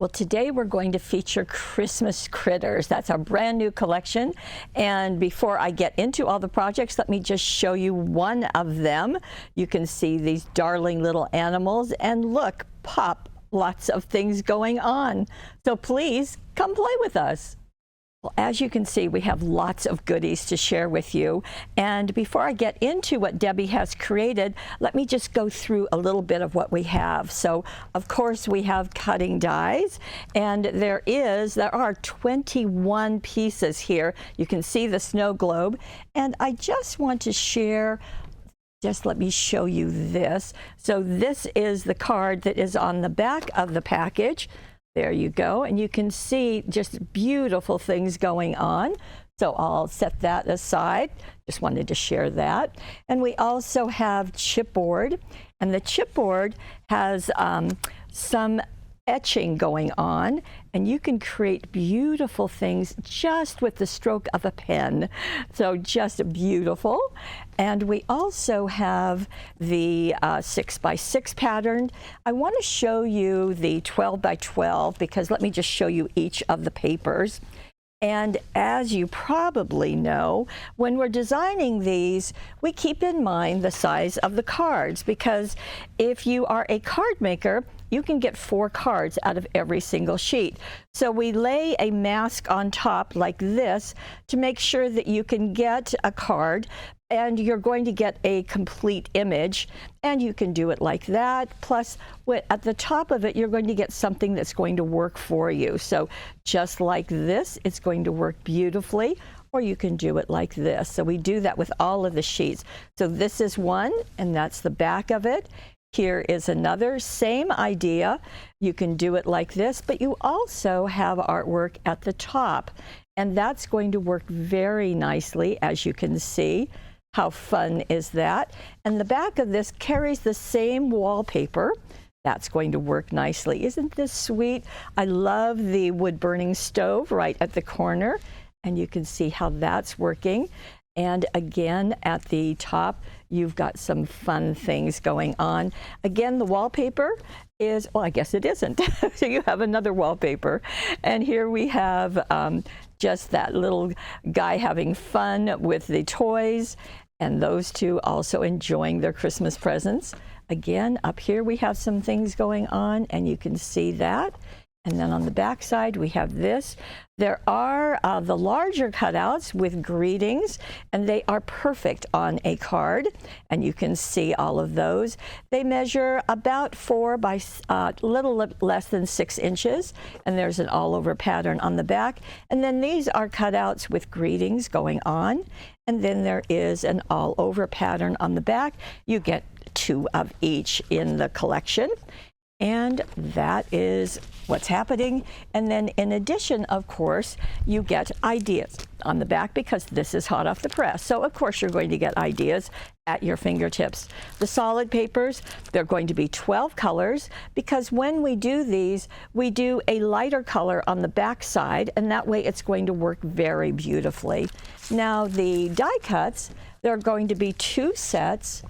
Well, today we're going to feature Christmas critters. That's our brand new collection. And before I get into all the projects, let me just show you one of them. You can see these darling little animals, and look, pop, lots of things going on. So please come play with us. Well, as you can see, we have lots of goodies to share with you. And before I get into what Debbie has created, let me just go through a little bit of what we have. So, of course, we have cutting dies, and there are 21 pieces here. You can see the snow globe, and I just want to share. Just let me show you this. So this is the card that is on the back of the package. There you go, and you can see just beautiful things going on. So I'll set that aside. Just wanted to share that. And we also have chipboard, and the chipboard has some etching going on, and you can create beautiful things just with the stroke of a pen. So just beautiful. And we also have the 6x6 pattern. I want to show you the 12x12 because let me just show you each of the papers. And as you probably know, when we're designing these, we keep in mind the size of the cards, because if you are a card maker, you can get 4 cards out of every single sheet. So we lay a mask on top like this to make sure that you can get a card, and you're going to get a complete image, and you can do it like that. Plus, at the top of it, you're going to get something that's going to work for you. So just like this, it's going to work beautifully, or you can do it like this. So we do that with all of the sheets. So this is one, and that's the back of it. Here is another, same idea. You can do it like this, but you also have artwork at the top, and that's going to work very nicely, as you can see. How fun is that? And the back of this carries the same wallpaper. That's going to work nicely. Isn't this sweet? I love the wood burning stove right at the corner, and you can see how that's working. And again, at the top, you've got some fun things going on. Again, the wallpaper is, well, I guess it isn't. So you have another wallpaper. And here we have just that little guy having fun with the toys, and those two also enjoying their Christmas presents. Again, up here we have some things going on, and you can see that. And then on the back side, we have this. There are the larger cutouts with greetings, and they are perfect on a card, and you can see all of those. They measure about 4 by a little less than 6 inches, and there's an all-over pattern on the back. And then these are cutouts with greetings going on, and then there is an all-over pattern on the back. You get 2 of each in the collection. And that is what's happening. And then in addition, of course, you get ideas on the back because this is hot off the press. So of course you're going to get ideas at your fingertips. The solid papers, they're going to be 12 colors, because when we do these, we do a lighter color on the back side, and that way it's going to work very beautifully. Now the die cuts, there are going to be 2 sets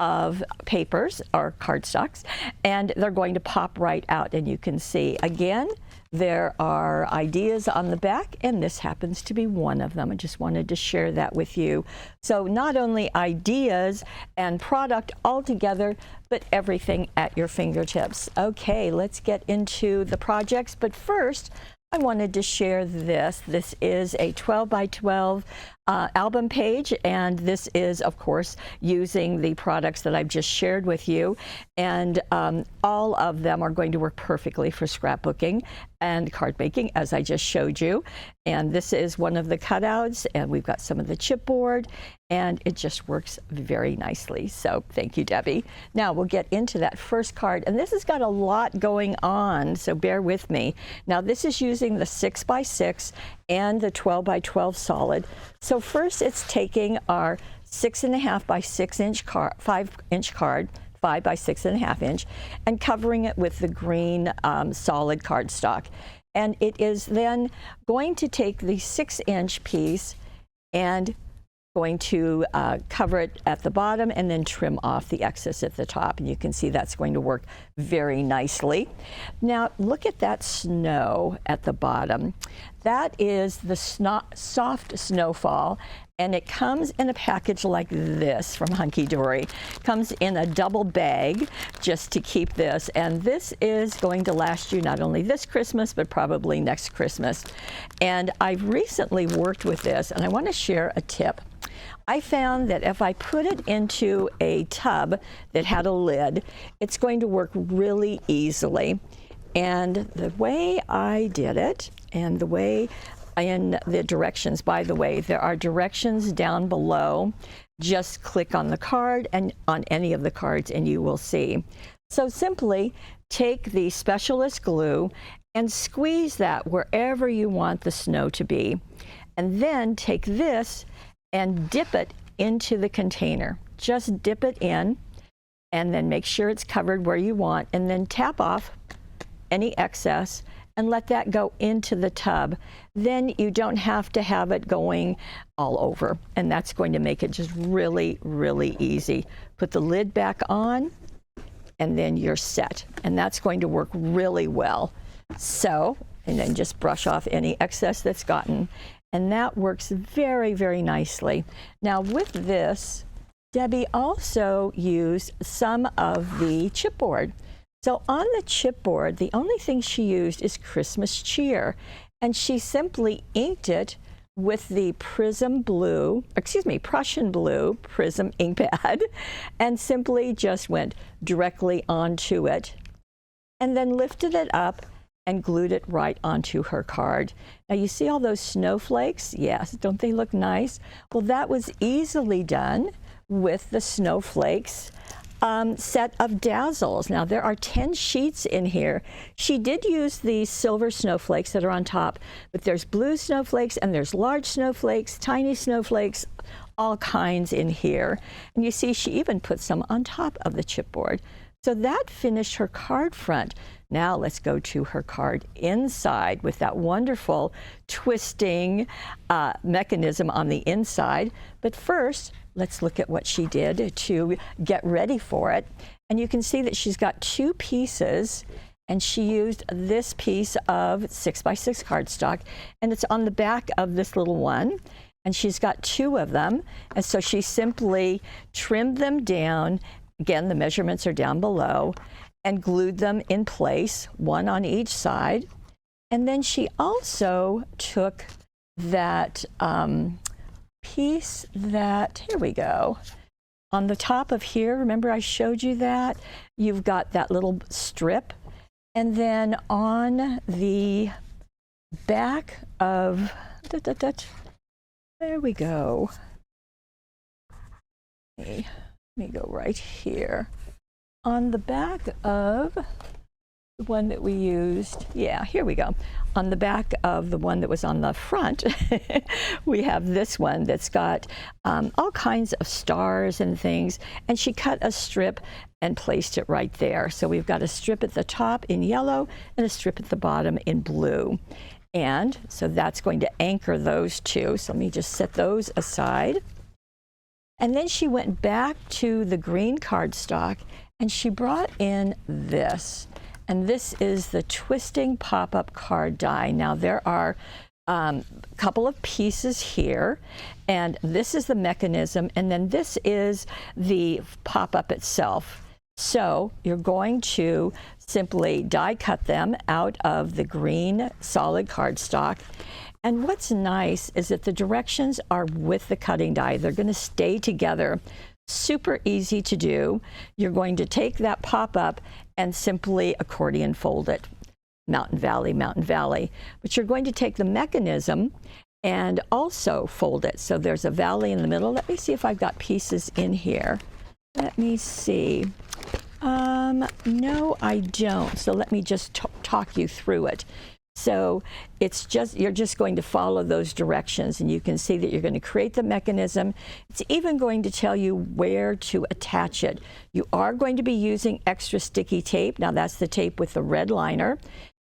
of papers or cardstocks, and they're going to pop right out, and you can see again there are ideas on the back, and this happens to be one of them. I just wanted to share that with you. So not only ideas and product all together, but everything at your fingertips. Okay, let's get into the projects, but first I wanted to share this. This is a 12 by 12 album page, and this is, of course, using the products that I've just shared with you, and all of them are going to work perfectly for scrapbooking and card making, as I just showed you. And this is one of the cutouts, and we've got some of the chipboard, and it just works very nicely. So thank you, Debbie. Now we'll get into that first card, and this has got a lot going on, so bear with me. Now this is using the 6x6 and the 12 by 12 solid. So first it's taking our 6.5 by 6 inch card, 5 inch card, 5 by 6.5 inch, and covering it with the green solid cardstock. And it is then going to take the 6 inch piece and going to cover it at the bottom and then trim off the excess at the top. And you can see that's going to work very nicely. Now look at that snow at the bottom. That is the soft snowfall, and it comes in a package like this from Hunky Dory. Comes in a double bag just to keep this, and this is going to last you not only this Christmas but probably next Christmas. And I've recently worked with this, and I want to share a tip. I found that if I put it into a tub that had a lid, it's going to work really easily. And the way I did it, and the way in the directions, by the way, there are directions down below. Just click on the card and on any of the cards and you will see. So simply take the specialist glue and squeeze that wherever you want the snow to be. And then take this and dip it into the container. Just dip it in and then make sure it's covered where you want, and then tap off any excess and let that go into the tub. Then you don't have to have it going all over, and that's going to make it just really, really easy. Put the lid back on and then you're set, and that's going to work really well. So, and then just brush off any excess that's gotten, and that works very, very nicely. Now with this, Debbie also used some of the chipboard. So on the chipboard, the only thing she used is Christmas cheer, and she simply inked it with the Prussian blue Prism ink pad, and simply just went directly onto it, and then lifted it up and glued it right onto her card. Now you see all those snowflakes? Yes, don't they look nice? Well, that was easily done with the snowflakes set of dazzles. Now there are 10 sheets in here. She did use the silver snowflakes that are on top, but there's blue snowflakes and there's large snowflakes, tiny snowflakes, all kinds in here. And you see she even put some on top of the chipboard. So that finished her card front. Now let's go to her card inside with that wonderful twisting mechanism on the inside. But first, let's look at what she did to get ready for it. And you can see that she's got two pieces, and she used this piece of 6x6 cardstock, and it's on the back of this little one. And she's got two of them, and so she simply trimmed them down. Again, the measurements are down below, and glued them in place, one on each side. And then she also took that piece that, here we go, on the top of here, remember I showed you that? You've got that little strip, and then on the back of, there we go. Let me go right here. On the back of the one that we used, yeah, here we go. On the back of the one that was on the front, we have this one that's got all kinds of stars and things, and she cut a strip and placed it right there. So we've got a strip at the top in yellow and a strip at the bottom in blue. And so that's going to anchor those two. So let me just set those aside. And then she went back to the green cardstock and she brought in this. And this is the twisting pop-up card die. Now there are a couple of pieces here, and this is the mechanism, and then this is the pop-up itself. So you're going to simply die cut them out of the green solid cardstock. And what's nice is that the directions are with the cutting die. They're going to stay together. Super easy to do. You're going to take that pop-up and simply accordion fold it. Mountain Valley, Mountain Valley. But you're going to take the mechanism and also fold it. So there's a valley in the middle. Let me see if I've got pieces in here. Let me see. No, I don't. So let me just talk you through it. So it's just, you're just going to follow those directions, and you can see that you're going to create the mechanism. It's even going to tell you where to attach it. You are going to be using extra sticky tape. Now that's the tape with the red liner,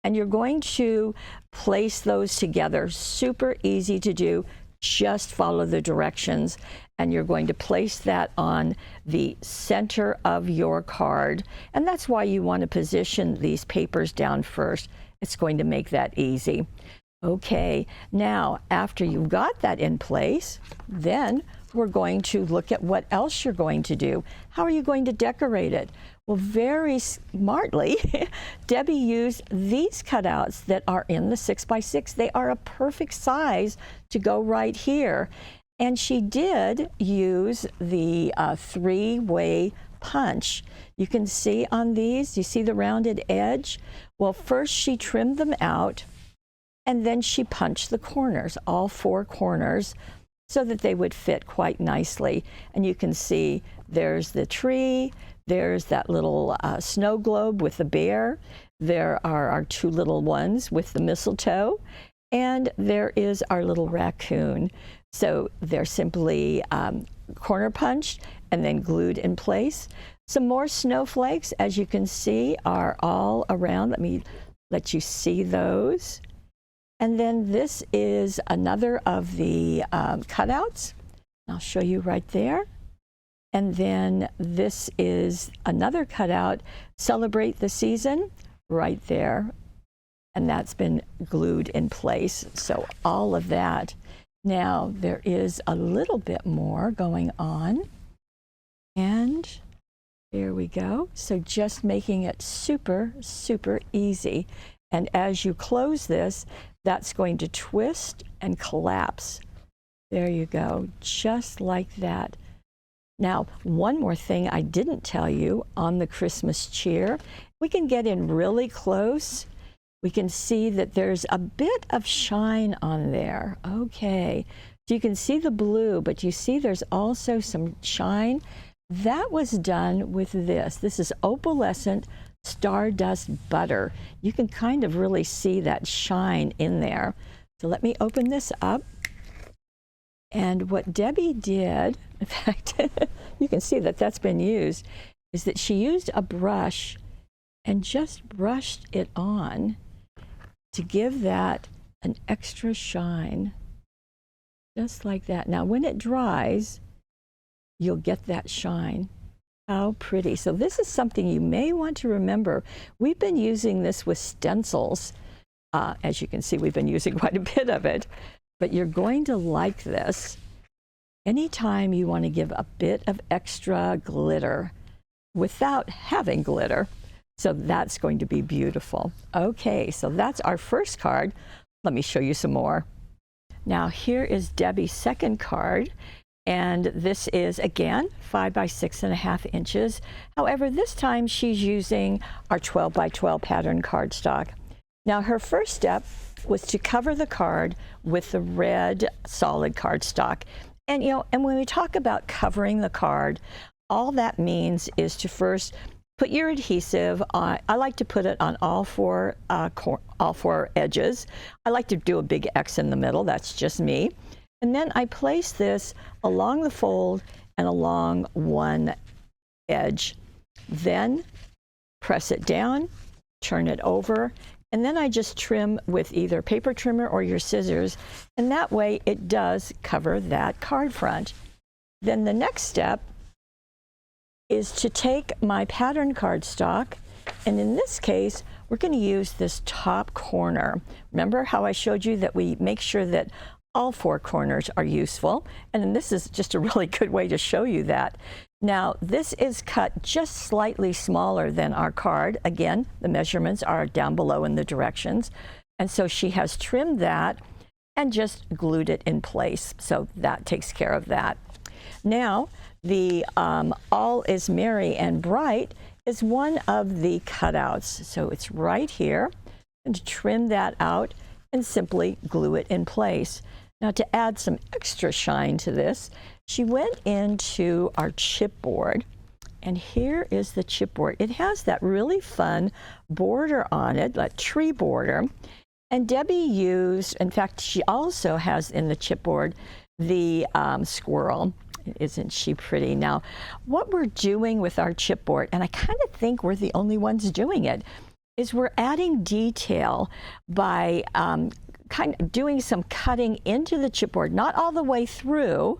and you're going to place those together. Super easy to do. just follow the directions, and you're going to place that on the center of your card. And that's why you want to position these papers down first. It's going to make that easy. Okay, now after you've got that in place, then we're going to look at what else you're going to do. How are you going to decorate it? Well, very smartly, Debbie used these cutouts that are in the 6x6. They are a perfect size to go right here. And she did use the three-way punch. You can see on these, you see the rounded edge? Well, first she trimmed them out, and then she punched the corners, all four corners, so that they would fit quite nicely. And you can see there's the tree, there's that little snow globe with the bear, there are our two little ones with the mistletoe, and there is our little raccoon. So they're simply corner punched and then glued in place. Some more snowflakes, as you can see, are all around. Let me let you see those. And then this is another of the cutouts. I'll show you right there. And then this is another cutout, Celebrate the Season, right there. And that's been glued in place. So all of that. Now there is a little bit more going on. And there we go. So just making it super, super easy. And as you close this, that's going to twist and collapse. There you go, just like that. Now, one more thing I didn't tell you on the Christmas cheer. We can get in really close. We can see that there's a bit of shine on there. Okay, so you can see the blue, but you see there's also some shine. That was done with this. This is opalescent Stardust butter. You can kind of really see that shine in there. So let me open this up. And what Debbie did, in fact, you can see that that's been used, is that she used a brush and just brushed it on to give that an extra shine, just like that. Now, when it dries, you'll get that shine. How pretty. So this is something you may want to remember. We've been using this with stencils. As you can see, we've been using quite a bit of it, but you're going to like this anytime you want to give a bit of extra glitter without having glitter. So that's going to be beautiful. Okay, so that's our first card. Let me show you some more. Now here is Debbie's second card. And this is, again, 5 by 6.5 inches. However, this time she's using our 12 by 12 pattern cardstock. Now, her first step was to cover the card with the red solid cardstock. And, you know, and when we talk about covering the card, all that means is to first put your adhesive on. I like to put it on all four edges. I like to do a big X in the middle. That's just me. And then I place this along the fold and along one edge. Then press it down, turn it over, and then I just trim with either paper trimmer or your scissors, and that way it does cover that card front. Then the next step is to take my pattern cardstock, and in this case, we're going to use this top corner. Remember how I showed you that we make sure that all four corners are useful, and then this is just a really good way to show you that. Now, this is cut just slightly smaller than our card. Again, the measurements are down below in the directions, and so she has trimmed that and just glued it in place, so that takes care of that. Now, the All is Merry and Bright is one of the cutouts, so it's right here, and to trim that out and simply glue it in place. Now, to add some extra shine to this, she went into our chipboard, and here is the chipboard. It has that really fun border on it, that tree border, and Debbie used, in fact, she also has in the chipboard the squirrel. Isn't she pretty? Now, what we're doing with our chipboard, and I kind of think we're the only ones doing it, is we're adding detail by kind of doing some cutting into the chipboard, not all the way through,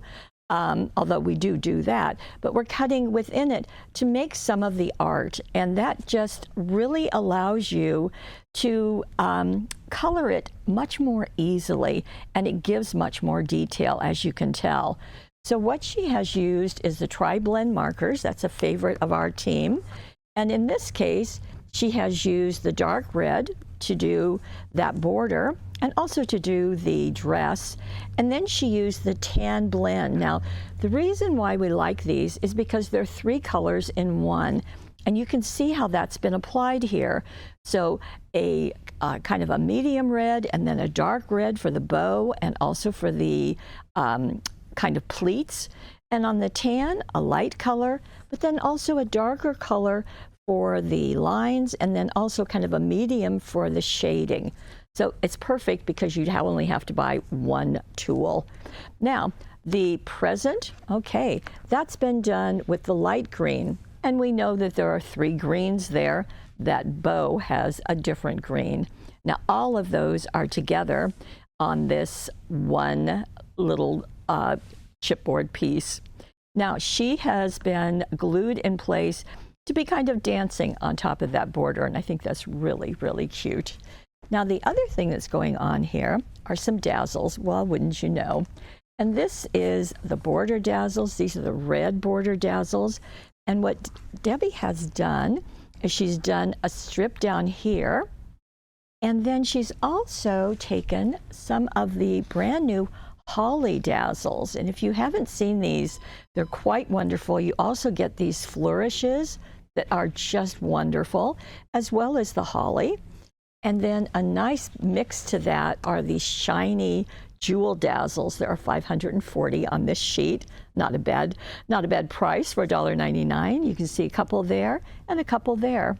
although we do that, but we're cutting within it to make some of the art. And that just really allows you to color it much more easily, and it gives much more detail, as you can tell. So what she has used is the Tri-Blend markers. That's a favorite of our team. And in this case, she has used the dark red to do that border and also to do the dress. And then she used the tan blend. Now, the reason why we like these is because they're 3 colors in one. And you can see how that's been applied here. So a kind of a medium red and then a dark red for the bow and also for the kind of pleats. And on the tan, a light color, but then also a darker color for the lines, and then also kind of a medium for the shading. So it's perfect because you only have to buy one tool. Now, the present, okay, that's been done with the light green. And we know that there are 3 greens there. That bow has a different green. Now, all of those are together on this one little chipboard piece. Now, she has been glued in place to be kind of dancing on top of that border, and I think that's really, really cute. Now, the other thing that's going on here are some dazzles. Well, wouldn't you know? And this is the border dazzles. These are the red border dazzles. And what Debbie has done is she's done a strip down here, and then she's also taken some of the brand new holly dazzles. And if you haven't seen these, they're quite wonderful. You also get these flourishes that are just wonderful, as well as the holly. And then a nice mix to that are these shiny jewel dazzles. There are 540 on this sheet. Not a bad price for $1.99. You can see a couple there and a couple there.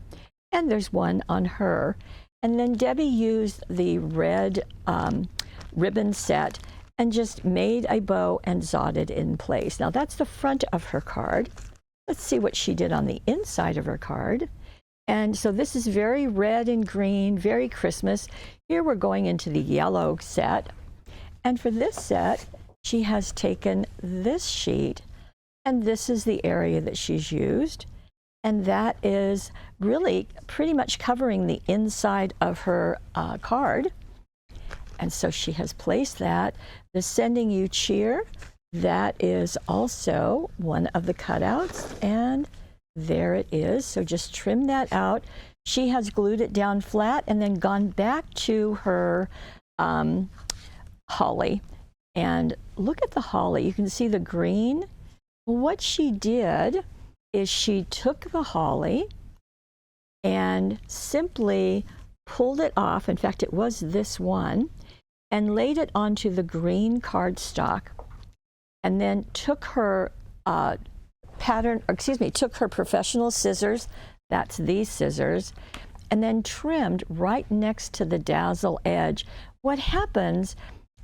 And there's one on her. And then Debbie used the red ribbon set and just made a bow and sawed it in place. Now that's the front of her card. Let's see what she did on the inside of her card. And so this is very red and green, very Christmas. Here we're going into the yellow set. And for this set, she has taken this sheet, and this is the area that she's used. And that is really pretty much covering the inside of her card. And so she has placed that. The Sending You Cheer, that is also one of the cutouts, and there it is. So just trim that out. She has glued it down flat and then gone back to her holly. And look at the holly. You can see the green. What she did is she took the holly and simply pulled it off. In fact, it was this one, and laid it onto the green cardstock, and then took her took her professional scissors, that's these scissors, and then trimmed right next to the dazzle edge. What happens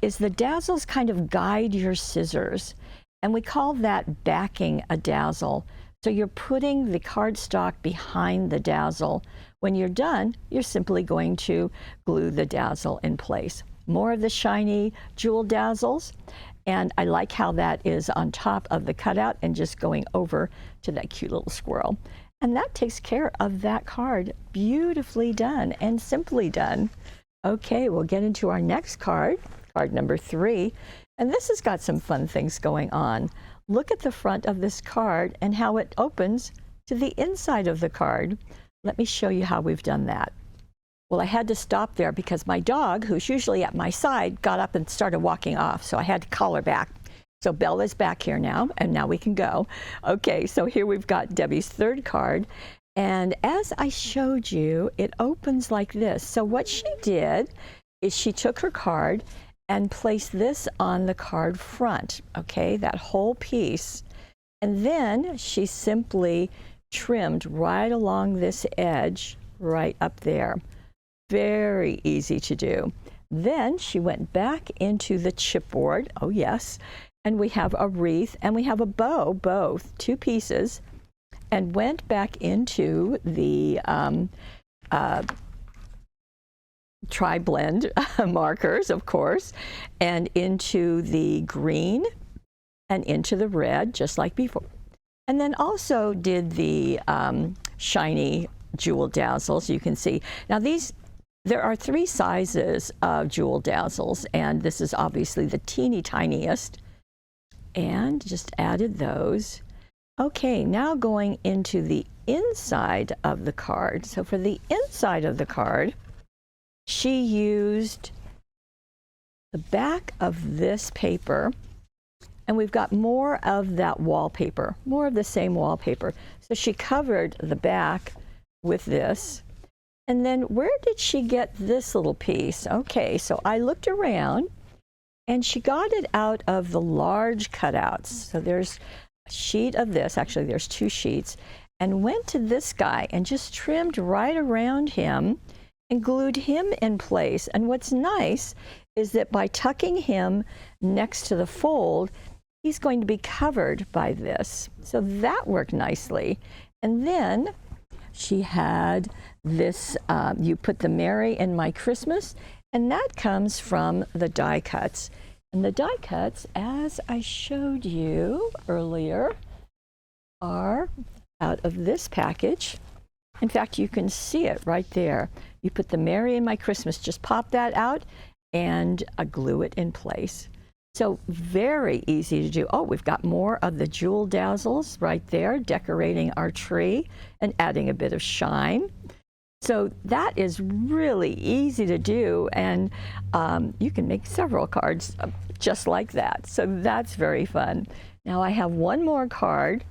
is the dazzles kind of guide your scissors, and we call that backing a dazzle. So you're putting the cardstock behind the dazzle. When you're done, you're simply going to glue the dazzle in place. More of the shiny jewel dazzles, and I like how that is on top of the cutout and just going over to that cute little squirrel. And that takes care of that card. Beautifully done and simply done. Okay, we'll get into our next card, card number 3. And this has got some fun things going on. Look at the front of this card and how it opens to the inside of the card. Let me show you how we've done that. Well, I had to stop there because my dog, who's usually at my side, got up and started walking off, so I had to call her back. So Bella's back here now, and now we can go. Okay, so here we've got Debbie's 3rd card, and as I showed you, it opens like this. So what she did is she took her card and placed this on the card front, okay, that whole piece, and then she simply trimmed right along this edge right up there. Very easy to do. Then she went back into the chipboard, oh yes, and we have a wreath and we have a bow, both 2 pieces, and went back into the tri-blend markers, of course, and into the green and into the red, just like before. And then also did the shiny jewel dazzles. You can see now there are 3 sizes of jewel dazzles, and this is obviously the teeny tiniest, and just added those. Okay, now going into the inside of the card. So for the inside of the card, she used the back of this paper, and we've got more of that wallpaper, more of the same wallpaper. So she covered the back with this. And then where did she get this little piece? Okay, so I looked around, and she got it out of the large cutouts. So there's a sheet of this, actually there's 2 sheets, and went to this guy and just trimmed right around him and glued him in place. And what's nice is that by tucking him next to the fold, he's going to be covered by this. So that worked nicely. And then she had this, you put the Merry in My Christmas, and that comes from the die cuts. And the die cuts, as I showed you earlier, are out of this package. In fact, you can see it right there. You put the Merry in My Christmas, just pop that out and glue it in place. So very easy to do. Oh, we've got more of the jewel dazzles right there, decorating our tree and adding a bit of shine. So that is really easy to do, and you can make several cards just like that. So that's very fun. Now I have one more card,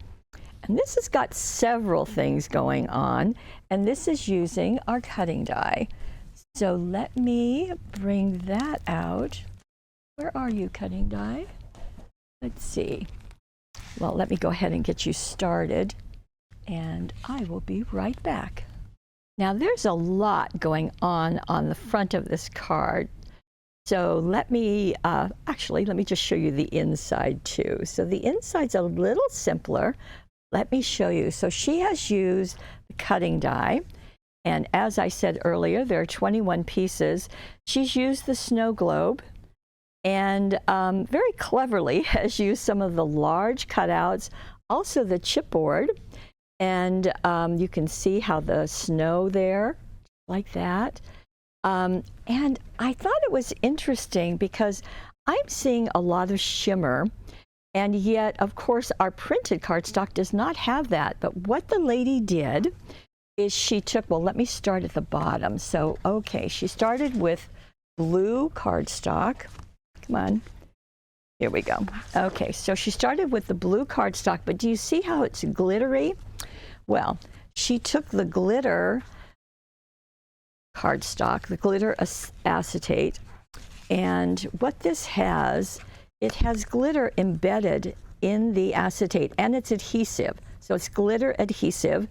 and this has got several things going on, and this is using our cutting die. So let me bring that out. Where are you, cutting die? Let's see. Well, let me go ahead and get you started, and I will be right back. Now, there's a lot going on the front of this card. So let me, actually, let me just show you the inside too. So the inside's a little simpler. Let me show you. So she has used the cutting die. And as I said earlier, there are 21 pieces. She's used the snow globe, and very cleverly has used some of the large cutouts, also the chipboard. And you can see how the snow there, like that. And I thought it was interesting because I'm seeing a lot of shimmer, and yet, of course, our printed cardstock does not have that. But what the lady did is she took, well, let me start at the bottom. So, okay, she started with blue cardstock. Come on. Here we go. Okay, so she started with the blue cardstock, but do you see how it's glittery? Well, she took the glitter cardstock, the glitter acetate, and what this has, it has glitter embedded in the acetate, and it's adhesive. So it's glitter adhesive.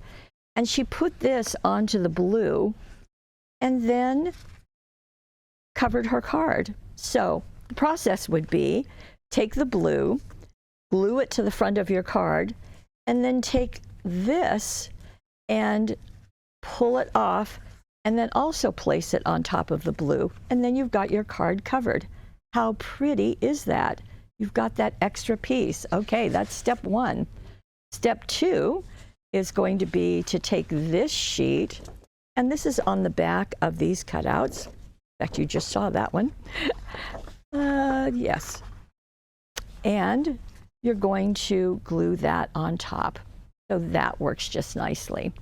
And she put this onto the blue and then covered her card. So the process would be take the blue, glue it to the front of your card, and then take this and pull it off, and then also place it on top of the blue, and then you've got your card covered. How pretty is that? You've got that extra piece. Okay, that's step 1. Step 2 is going to be to take this sheet, and this is on the back of these cutouts. In fact, you just saw that one. Yes. And you're going to glue that on top. So that works just nicely.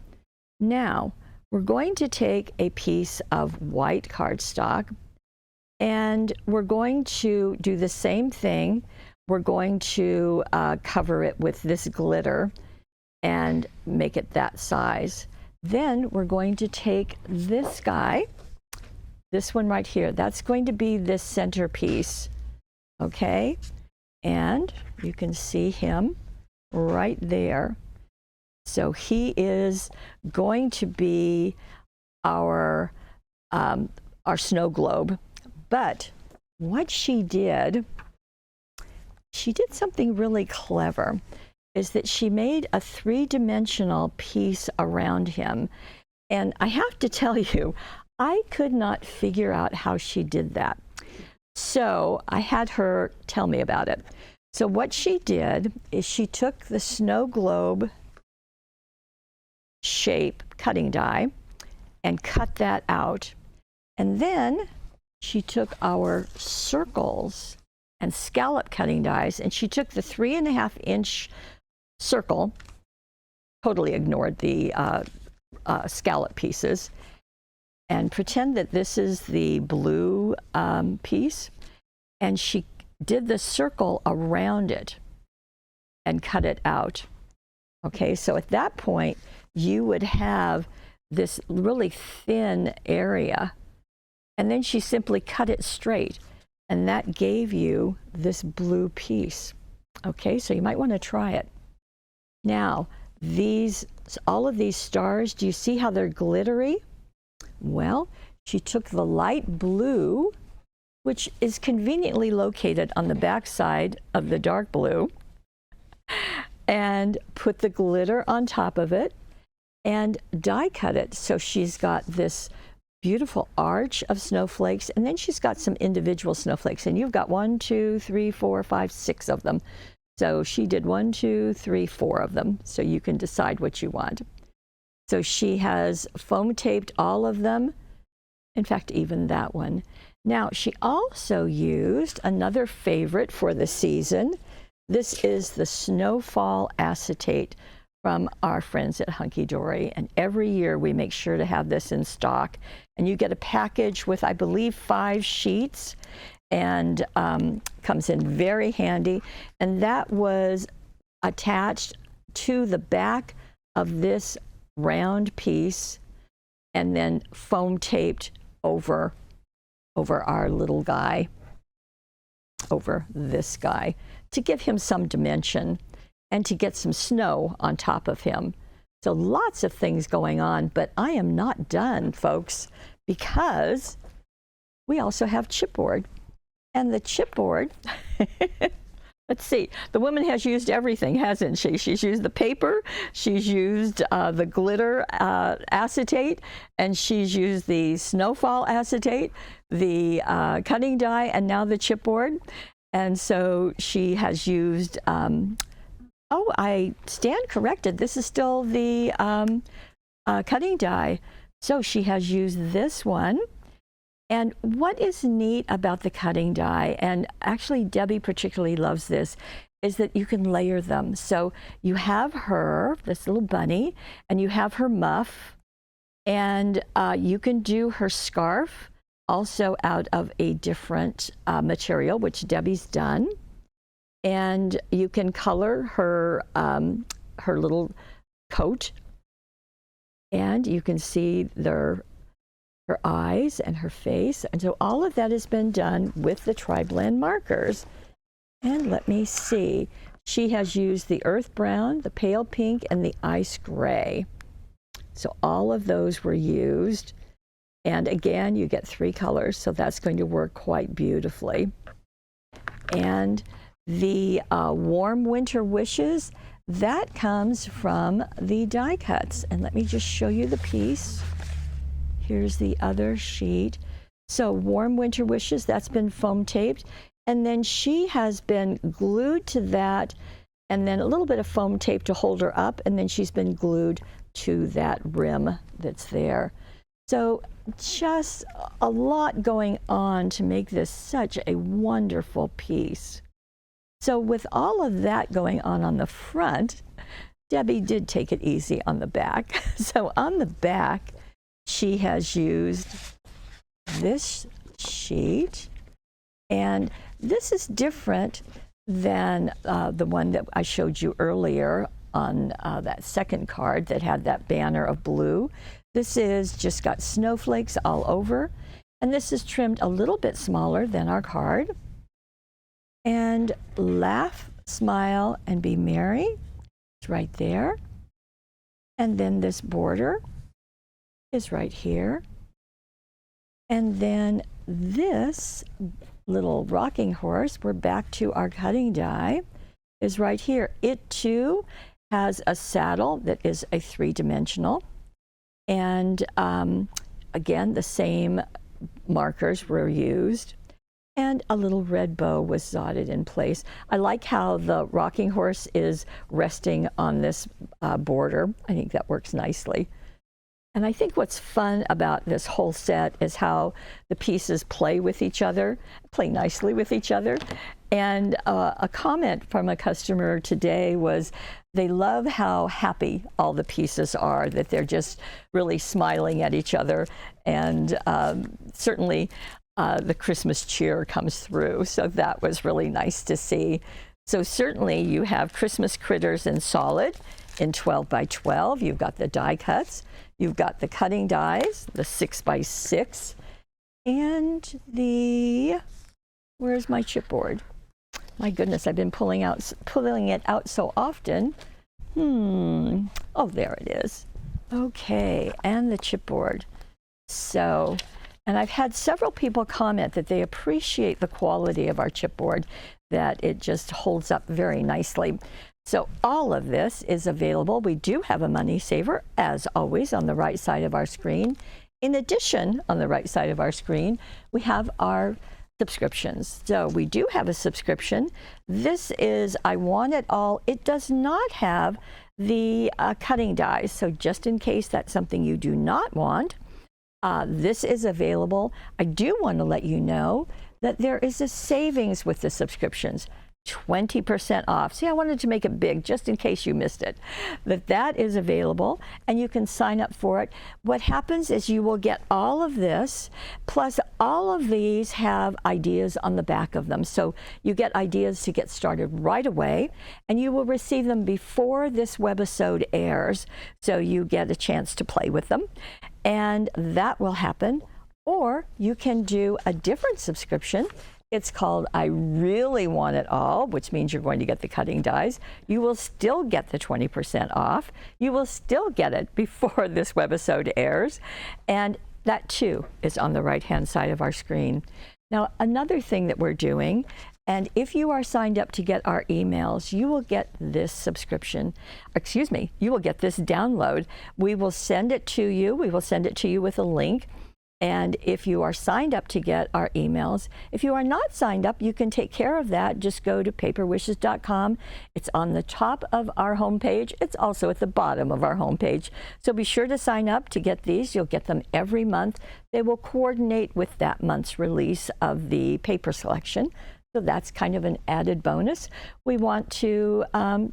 Now, we're going to take a piece of white cardstock, and we're going to do the same thing. We're going to cover it with this glitter and make it that size. Then we're going to take this guy, this one right here. That's going to be this centerpiece, okay? And you can see him right there. So he is going to be our snow globe. But what she did something really clever, is that she made a 3-dimensional piece around him. And I have to tell you, I could not figure out how she did that. So I had her tell me about it. So what she did is she took the snow globe shape cutting die and cut that out. And then she took our circles and scallop cutting dies, and she took the 3.5-inch circle, totally ignored the scallop pieces, and pretend that this is the blue piece, and she did the circle around it and cut it out. Okay, so at that point, you would have this really thin area, and then she simply cut it straight, and that gave you this blue piece. Okay, so you might want to try it. Now, all of these stars, do you see how they're glittery? Well, she took the light blue, which is conveniently located on the back side of the dark blue, and put the glitter on top of it and die cut it. So she's got this beautiful arch of snowflakes, and then she's got some individual snowflakes, and you've got 1, 2, 3, 4, 5, 6 of them. So she did 1, 2, 3, 4 of them, so you can decide what you want. So she has foam taped all of them, in fact, even that one. Now, she also used another favorite for the season. This is the Snowfall acetate from our friends at Hunky Dory, and every year we make sure to have this in stock. And you get a package with, I believe, 5 sheets, and comes in very handy. And that was attached to the back of this round piece, and then foam taped over our little guy, over this guy, to give him some dimension and to get some snow on top of him. So lots of things going on, but I am not done, folks, because we also have chipboard. And the chipboard, let's see, the woman has used everything, hasn't she? She's used the paper, she's used the glitter acetate, and she's used the snowfall acetate, the cutting die, and now the chipboard. And so she has used, oh, I stand corrected, this is still the cutting die. So she has used this one. And what is neat about the cutting die, and actually Debbie particularly loves this, is that you can layer them. So you have her, this little bunny, and you have her muff, and you can do her scarf also out of a different material, which Debbie's done. And you can color her, her little coat, and you can see her eyes and her face. And so all of that has been done with the tri-blend markers. And let me see, she has used the earth brown, the pale pink, and the ice gray. So all of those were used. And again, you get 3 colors, so that's going to work quite beautifully. And the warm winter wishes, that comes from the die cuts. And let me just show you the piece. Here's the other sheet. So warm winter wishes, that's been foam taped. And then she has been glued to that, and then a little bit of foam tape to hold her up, and then she's been glued to that rim that's there. So just a lot going on to make this such a wonderful piece. So with all of that going on the front, Debbie did take it easy on the back. So on the back, she has used this sheet, and this is different than the one that I showed you earlier on that second card that had that banner of blue. This is just got snowflakes all over, and this is trimmed a little bit smaller than our card. And laugh, smile, and be merry. It's right there. And then this border is right here. And then this little rocking horse, we're back to our cutting die, is right here. It too has a saddle that is a 3-dimensional. And again, the same markers were used. And a little red bow was dotted in place. I like how the rocking horse is resting on this border. I think that works nicely. And I think what's fun about this whole set is how the pieces play with each other, play nicely with each other. And a comment from a customer today was they love how happy all the pieces are, that they're just really smiling at each other. And certainly the Christmas cheer comes through. So that was really nice to see. So certainly you have Christmas critters in solid in 12 by 12. You've got the die cuts. You've got the cutting dies, the 6 by 6, and the, where's my chipboard? My goodness, I've been pulling it out so often. Oh, there it is. Okay, and the chipboard. So, and I've had several people comment that they appreciate the quality of our chipboard, that it just holds up very nicely. So all of this is available. We do have a money saver, as always, on the right side of our screen. In addition, on the right side of our screen, we have our subscriptions. So we do have a subscription. This is I Want It All. It does not have the cutting dies. So just in case that's something you do not want, this is available. I do want to let you know that there is a savings with the subscriptions. 20% off. See, I wanted to make it big just in case you missed it. That is available and you can sign up for it. What happens is you will get all of this, plus all of these have ideas on the back of them. So you get ideas to get started right away and you will receive them before this webisode airs. So you get a chance to play with them and that will happen. Or you can do a different subscription. It's called I Really Want It All, which means you're going to get the cutting dies. You will still get the 20% off. You will still get it before this webisode airs. And that too is on the right-hand side of our screen. Now, another thing that we're doing, and if you are signed up to get our emails, you will get this subscription. Excuse me, you will get this download. We will send it to you. We will send it to you with a link. And if you are signed up to get our emails, if you are not signed up, you can take care of that. Just go to paperwishes.com. It's on the top of our homepage. It's also at the bottom of our homepage. So be sure to sign up to get these. You'll get them every month. They will coordinate with that month's release of the paper selection. So that's kind of an added bonus. We want to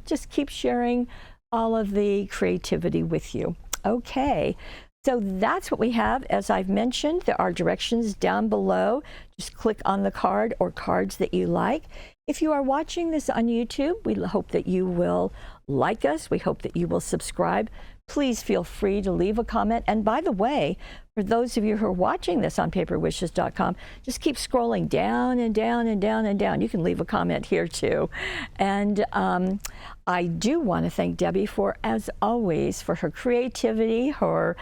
just keep sharing all of the creativity with you. Okay. So that's what we have. As I've mentioned, there are directions down below. Just click on the card or cards that you like. If you are watching this on YouTube, we hope that you will like us. We hope that you will subscribe. Please feel free to leave a comment. And by the way, for those of you who are watching this on paperwishes.com, just keep scrolling down and down and down and down. You can leave a comment here too. And I do want to thank Debbie for, as always, for her creativity, her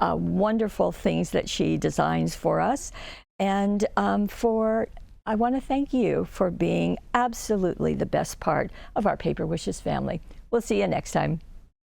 wonderful things that she designs for us. And I want to thank you for being absolutely the best part of our Paper Wishes family. We'll see you next time.